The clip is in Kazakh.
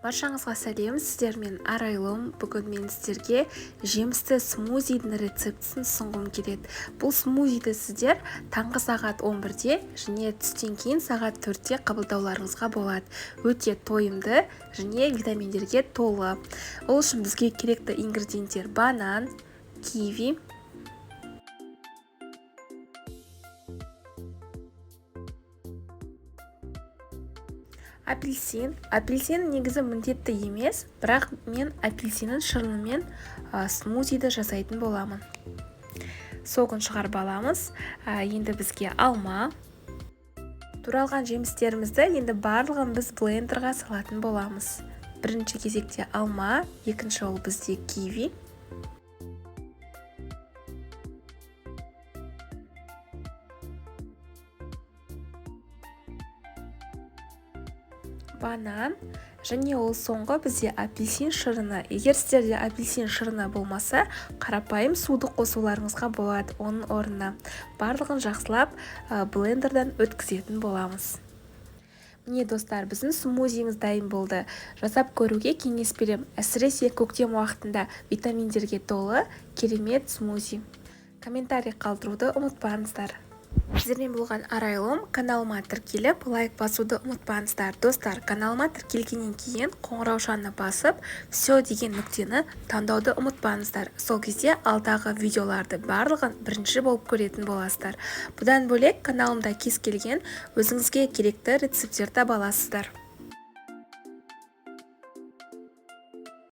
Баршаңызға сәлем, сіздермен Арайлым. Бүгін мен сіздерге жемісті смузидің рецептісін ұсынғым келеді. Бұл смузиді сіздер таңғы сағат 11-де және түстен кейін сағат 4-те қабылдауларыңызға болады. Өте тойымды және витаминдерге толы. Ол үшін бізге керекті ингредиенттер: банан, киви, апельсин негізі міндетті емес, бірақ мен апельсиннің шырынымен смузиді жасайтын боламын. Согын шығарып аламыз. Енді бізге алма. Туралған жемістерімізді енді барлығын біз блендерға салатын боламыз. Бірінші кезекте алма, екінші ол бізде киви. Банан және ол соңғы бізде апельсин шырыны. Егер сіздерде апельсин шырыны болмаса, қарапайым суды қосуларыңызға болады оның орнына. Барлығын жақсылап блендерден өткізетін боламыз. Міне достар, біздің смузиіміз дайын болды. Жасап көруге кеңес берем. Әсіресе көктем уақытында витаминдерге толы керемет смузи. Комментарий қалдыруды ұмытпаңыздар. Сіздермен болған Арайлым. Каналыма тіркеліп, лайк басуды ұмытпаңыздар. Достар, каналыма тіркелгеннен кейін қоңыраушаны басып, все деген нүктені таңдауды ұмытпаңыздар. Сол кезде алдағы видеоларды барлығын бірінші болып көретін боласыздар. Бұдан бөлек каналымда кез келген өзіңізге керекті рецептер таба аласыздар.